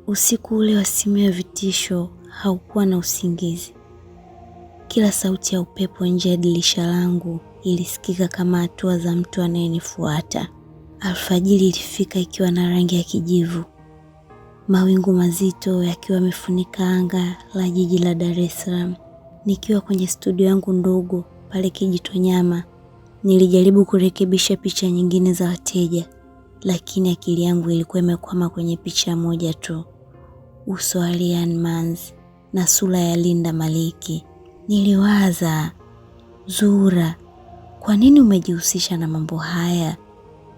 Usiku ule wa simu ya vitisho haukuwa na usingizi. Kila sauti ya upepo nje ya dirisha langu ilisikika kama hatua za mtu anayenifuata. Alfajiri ilifika ikiwa na rangi ya kijivu. Mawingu mazito yakiwa yamefunika anga la jiji la Dar es Salaam. Nikiwa kwenye studio yangu ndogo pale Kijitonyama, nilijaribu kurekebisha picha nyingine za wateja, lakini akili yangu ilikuwa imekwama kwenye picha moja tu. Uso wa Lilian Manzi na sura ya Linda Maliki. Niliwaza, Zuhura, kwa nini umejihusisha na mambo haya?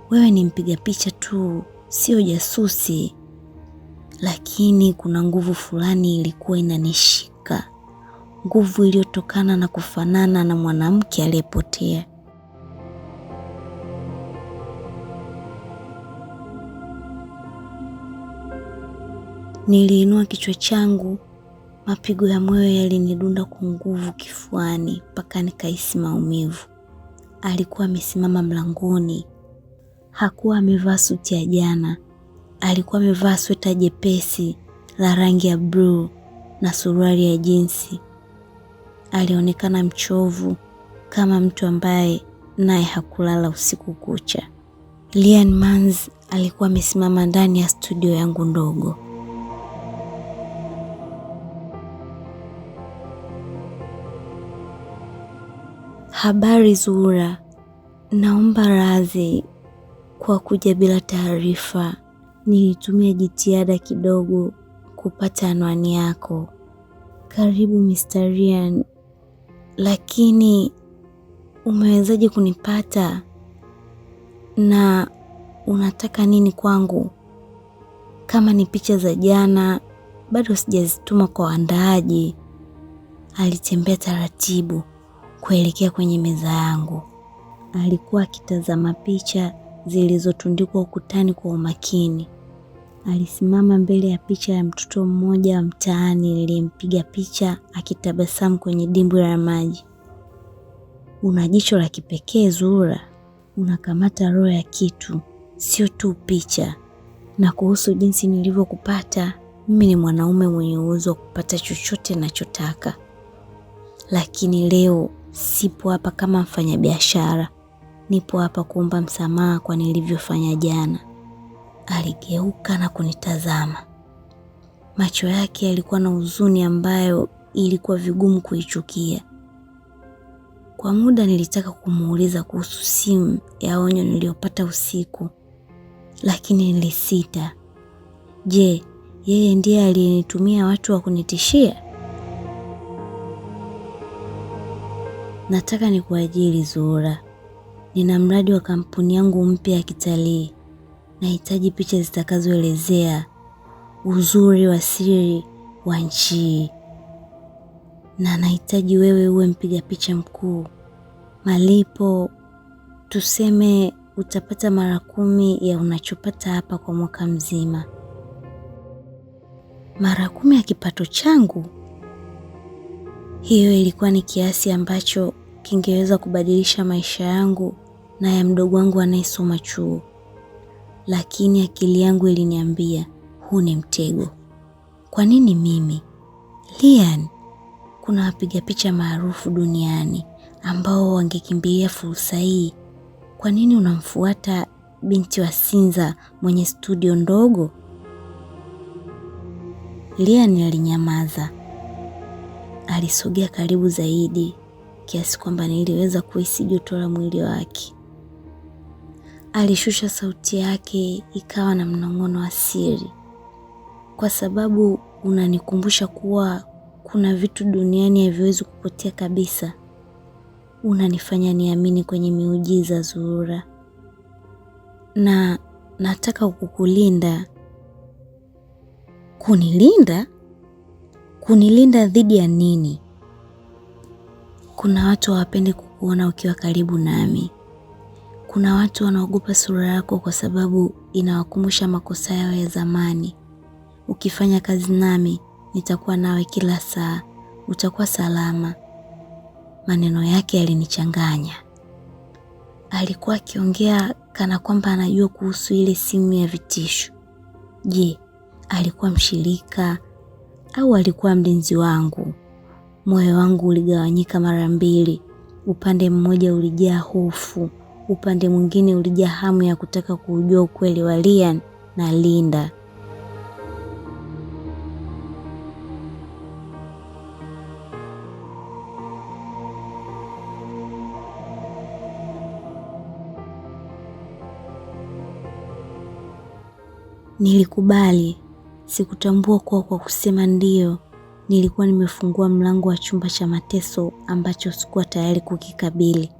Wewe ni mpiga picha tu, sio jasusi. Lakini kuna nguvu fulani ilikuwa inanishika. Nguvu iliyotokana na kufanana na mwanamke aliyepotea. Niliinua kichwa changu, mapigo ya moyo yalinidunda kwa nguvu kifuani mpaka nikahisi maumivu. Alikuwa amesimama mlangoni. Hakuwa amevaa suti ya jana. Alikuwa amevaa sweta jepesi la rangi ya blue na suruali ya jinsi. Alionekana mchovu, kama mtu ambaye naye hakulala usiku kucha. Lilian Manzi alikuwa amesimama ndani ya studio yangu ndogo. Habari Zuhura, naomba radhi kwa kuja bila taarifa. Nilitumia jitihada kidogo kupata anwani yako. Karibu Mr. Ryan, lakini umewezaje kunipata? Na unataka nini kwangu? Kama ni picha za jana, bado sijazituma kwa waandaaji. Alitembea taratibu kuelekea kwenye meza yangu. Alikuwa akitazama picha zilizotundikwa ukutani kwa umakini. Alisimama mbele ya picha ya mtoto mmoja wa mtaani niliyempiga picha akitabasamu kwenye dimbwi la maji. Una jicho la kipekee Zuhura, unakamata roho ya kitu, sio tu picha. Na kuhusu jinsi nilivyokupata, mimi ni mwanaume mwenye uwezo wa kupata chochote ninachotaka. Lakini leo sipo hapa kama mfanyabiashara. Nipo hapa kuomba msamaha kwa nilivyofanya jana. Aligeuka na kunitazama. Macho yake yalikuwa na huzuni ambayo ilikuwa vigumu kuichukia. Kwa muda nilitaka kumuuliza kuhusu simu ya onyo niliyopata usiku, lakini nilisita. Je, yeye ndiye aliyenitumia watu wa kunitishia? Nataka nikuajiri Zuhura. Nina mradi wa kampuni yangu mpya ya kitalii. Nahitaji picha zitakazoelezea uzuri wa siri wa nchi. Na nahitaji wewe uwe mpiga picha mkuu. Malipo tuseme utapata mara 10 ya unachopata hapa kwa mwaka mzima. Mara 10 ya kipato changu? Hiyo ilikuwa ni kiasi ambacho kingeweza kubadilisha maisha yangu na ya mdogo wangu anayesoma chuo. Lakini akili yangu iliniambia, huu ni mtego. Kwa nini mimi? Lilian, kuna wapiga picha maarufu duniani ambao wangekimbilia fursa hii. Kwa nini unamfuata binti wa Sinza mwenye studio ndogo? Lilian alinyamaza. Alisogea karibu zaidi kiasi kwamba niliweza kuhisi joto la mwili wake. Alishusha sauti yake ikawa na mnong'ono wa siri. Kwa sababu unanikumbusha kuwa kuna vitu duniani haviwezi kupotea kabisa. Unanifanya niamini kwenye miujiza Zuhura. Na nataka kukulinda. Kunilinda? Kunilinda dhidi ya nini? Kuna watu hawapendi kukuona ukiwa karibu nami. Kuna watu wanaogopa sura yako kwa sababu inawakumbusha makosa yao ya zamani. Ukifanya kazi nami, nitakuwa nawe kila saa. Utakuwa salama. Maneno yake yalinichanganya. Alikuwa akiongea kana kwamba anajua kuhusu ile simu ya vitisho. Je, Alikuwa mshirika au alikuwa mlinzi wangu? Moyo wangu uligawanyika mara mbili. Upande mmoja ulijaa hofu, upande mwingine ulijaa hamu ya kutaka kujua ukweli wa Ryan na Linda. Nilikubali. Sikutambua kuwa kwa kusema ndio, nilikuwa nimefungua mlango wa chumba cha mateso ambacho sikuwa tayari kukikabili.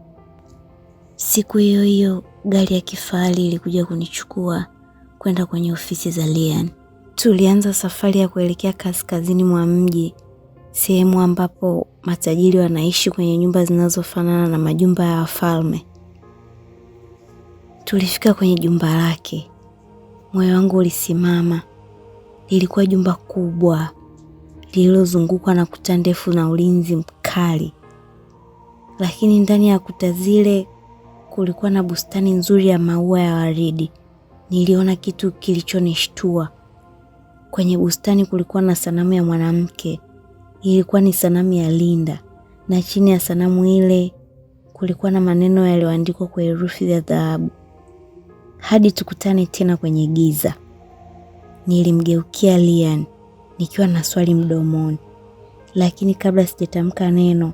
Siku hiyo hiyo, gari ya kifahari ilikuja kunichukua kwenda kwenye ofisi za Ryan. Tulianza safari ya kuelekea kaskazini mwa mji, sehemu ambapo matajiri wanaishi kwenye nyumba zinazofanana na majumba ya wafalme. Tulifika kwenye jumba lake. Moyo wangu ulisimama. Lilikuwa jumba kubwa lililozungukwa na kuta ndefu na ulinzi mkali. Lakini ndani ya kuta zile kulikuwa na bustani nzuri ya maua ya waridi. Niliona kitu kilichonishtua. Kwenye bustani kulikuwa na sanamu ya mwanamke. Ilikuwa ni sanamu ya Linda, na chini ya sanamu ile kulikuwa na maneno yaliyoandikwa kwa herufi za dhahabu: hadi tukutane tena kwenye giza. Nilimgeukia Ryan nikiwa na swali mdomoni, lakini kabla sijatamka neno,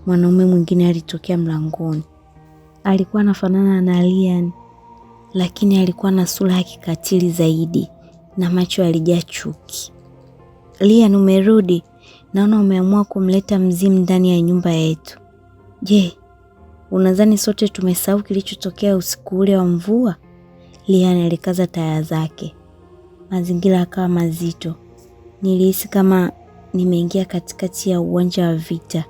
mwanaume mwingine alitokea mlangoni. Alikuwa anafanana na Ryan, lakini alikuwa na sura ya kikatili zaidi na macho yalijaa chuki. Ryan, umerudi? Naona umeamua kumleta mzimu ndani ya nyumba yetu. Je, unadhani sote tumesahau kilichotokea usiku ule wa mvua? Ryan alikaza taya zake. Mazingira yakawa mazito. Nilihisi kama nimeingia katikati ya uwanja wa vita.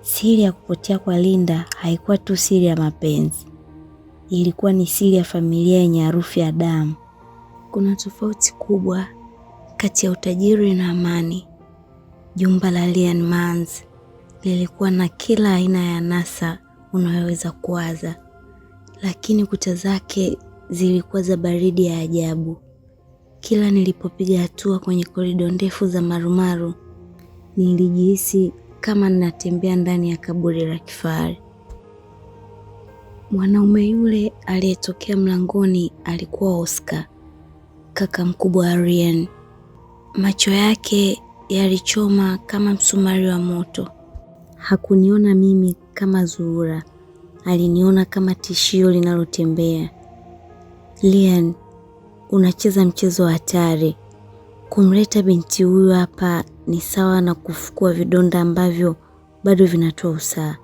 Siri ya kupotea kwa Linda haikuwa tu siri ya mapenzi. Ilikuwa ni siri ya familia yenye harufu ya damu. Kuna tofauti kubwa kati ya utajiri na amani. Jumba la Ryan Mans lilikuwa na kila aina ya nasa unayoweza kuwaza, lakini kuta zake zilikuwa za baridi ya ajabu. Kila nilipopiga hatua kwenye korido ndefu za marumaru, nilijihisi kama ninatembea ndani ya kaburi la kifahari. Mwanaume yule aliyetokea mlangoni alikuwa Oscar, kaka mkubwa wa Ryan. Macho yake yalichoma kama msumari wa moto. Hakuniona mimi kama Zuhura, aliniona kama tishio linalotembea. Ryan, unacheza mchezo wa hatari. Kumleta binti huyu hapa ni sawa na kufukua vidonda ambavyo bado vinatoa usaha.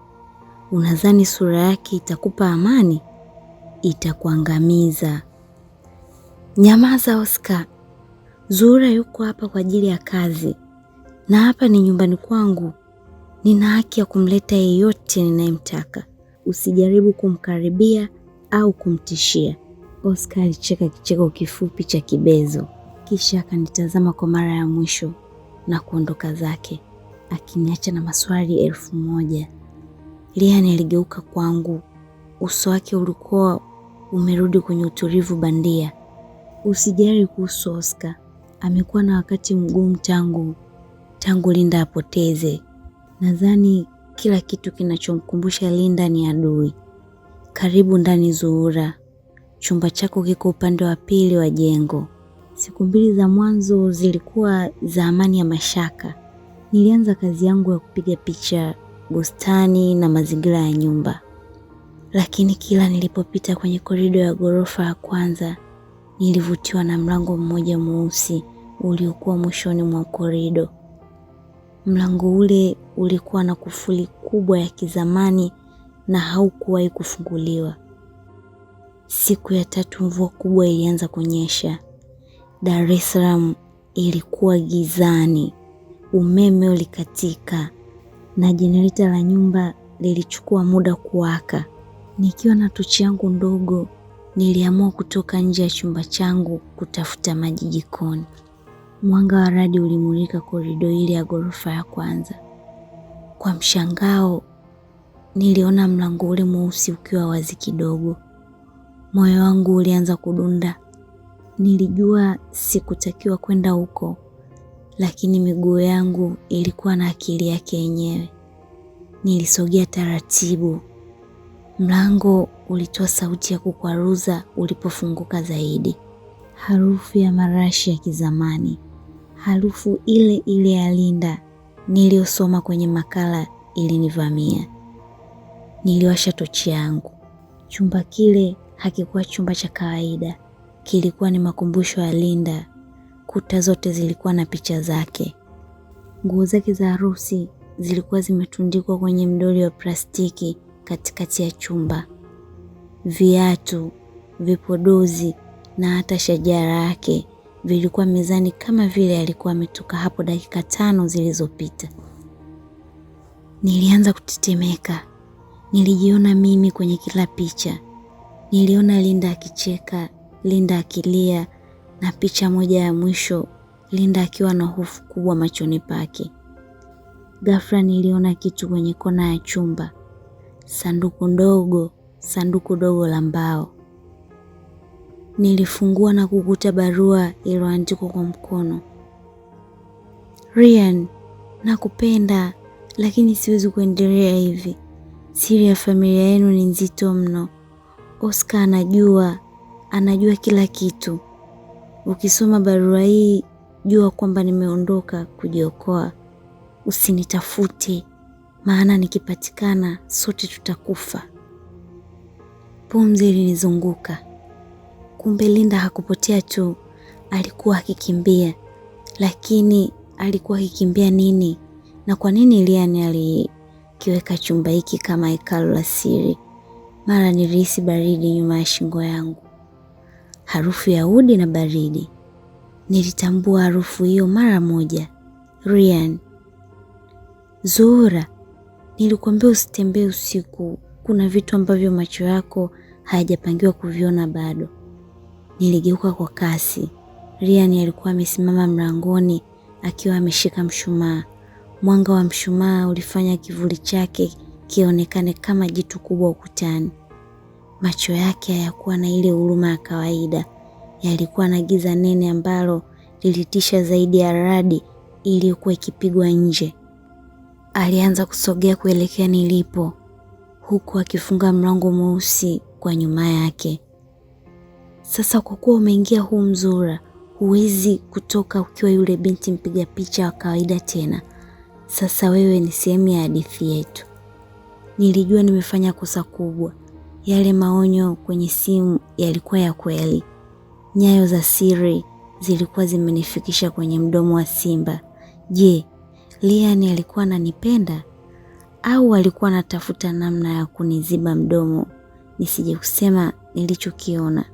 Unadhani sura yake itakupa amani? Itakuangamiza. Nyamaza Oscar. Zuhura yuko hapa kwa ajili ya kazi, na hapa ni nyumbani kwangu. Nina haki ya kumleta yeyote ninayemtaka. Usijaribu kumkaribia au kumtishia. Oscar alicheka kicheko kifupi cha kibezo, kisha akanitazama kwa mara ya mwisho na kuondoka zake, akiniacha na maswali 1000. Ryan aligeuka kwangu. Uso wake ulikuwa umerudi kwenye utulivu bandia. Usijali kuhusu Oscar. Amekuwa na wakati mgumu tangu Linda apoteze. Nadhani kila kitu kinachomkumbusha Linda ni adui. Karibu ndani Zuhura. Chumba chako kiko upande wa pili wa jengo. Siku 2 za mwanzo zilikuwa za amani ya mashaka. Nilianza kazi yangu ya kupiga picha bustani na mazingira ya nyumba. Lakini kila nilipopita kwenye korido ya ghorofa ya kwanza, nilivutiwa na mlango mmoja mweusi uliokuwa mwishoni mwa korido. Mlango ule ulikuwa na kufuli kubwa ya kizamani na haukuwahi kufunguliwa. Siku ya 3 mvua kubwa ilianza kunyesha. Dar es Salaam ilikuwa gizani. Umeme ulikatika na jenereta la nyumba lilichukua muda kuwaka. Nikiwa na tochi yangu ndogo, niliamua kutoka nje ya chumba changu kutafuta maji jikoni. Mwanga wa radi ulimulika korido ile ya ghorofa ya kwanza. Kwa mshangao, niliona mlango ule mweusi ukiwa wazi kidogo. Moyo wangu ulianza kudunda. Nilijua sikutakiwa kwenda huko, lakini miguu yangu ilikuwa na akili yake yenyewe. Nilisogea taratibu. Mlango ulitoa sauti ya kukwaruza ulipofunguka zaidi. Harufu ya marashi ya kizamani. Harufu ile ile ya Linda niliyosoma kwenye makala ilinivamia. Niliwasha tochi yangu. Chumba kile hakikuwa chumba cha kawaida. Kilikuwa ni makumbusho ya Linda. Kuta zote zilikuwa na picha zake. Nguo zake za harusi zilikuwa zimetundikwa kwenye mdoli wa plastiki katikati ya chumba. Viatu, vipodozi na hata shajara yake vilikuwa mezani kama vile alikuwa ametoka hapo dakika 5 zilizopita. Nilianza kutetemeka. Nilijiona mimi kwenye kila picha. Niliona Linda akicheka, Linda akilia, na picha moja ya mwisho Linda akiwa na hofu kubwa machoni pake. Ghafla niliona kitu kwenye kona ya chumba. Sanduku dogo la mbao. Nilifungua na kukuta barua iliyoandikwa kwa mkono. Ryan, nakupenda, lakini siwezi kuendelea hivi. Siri ya familia yenu ni nzito mno. Oscar anajua kila kitu. Ukisoma barua hii, jua kwamba nimeondoka kujiokoa. Usinitafute, maana nikipatikana sote tutakufa. Pumzi ilinizunguka. Kumbe Linda hakupotea tu, alikuwa akikimbia. Lakini alikuwa akikimbia nini? Na kwa nini Ryan alikiweka chumba hiki kama hekalu la siri? Mara nilihisi baridi nyuma ya shingo yangu. Harufu ya udi na baridi. Nilitambua harufu hiyo mara moja. Ryan. Zuhura, nilikwambia usitembee usiku. Kuna vitu ambavyo macho yako hayajapangiwa kuviona bado. Niligeuka kwa kasi. Ryan alikuwa amesimama mlangoni akiwa ameshika mshumaa. Mwanga wa mshumaa ulifanya kivuli chake kionekane kama jitu kubwa ukutani. Macho yake hayakuwa na ile huruma ya kawaida. Yalikuwa na giza nene ambalo lilitisha zaidi ya radi iliyokuwa ikipigwa nje. Alianza kusogea kuelekea nilipo, huku akifunga mlango mweusi kwa nyuma yake. Sasa kwa kuwa umeingia huu Mzura, huwezi kutoka ukiwa yule binti mpiga picha wa kawaida tena. Sasa wewe ni sehemu ya hadithi yetu. Nilijua nimefanya kosa kubwa. Yale maonyo kwenye simu yalikuwa ya kweli. Nyayo za siri zilikuwa zimenifikisha kwenye mdomo wa simba. Je, Ryan alikuwa ananipenda au alikuwa anatafuta namna ya kuniziba mdomo nisije kusema nilichokiona?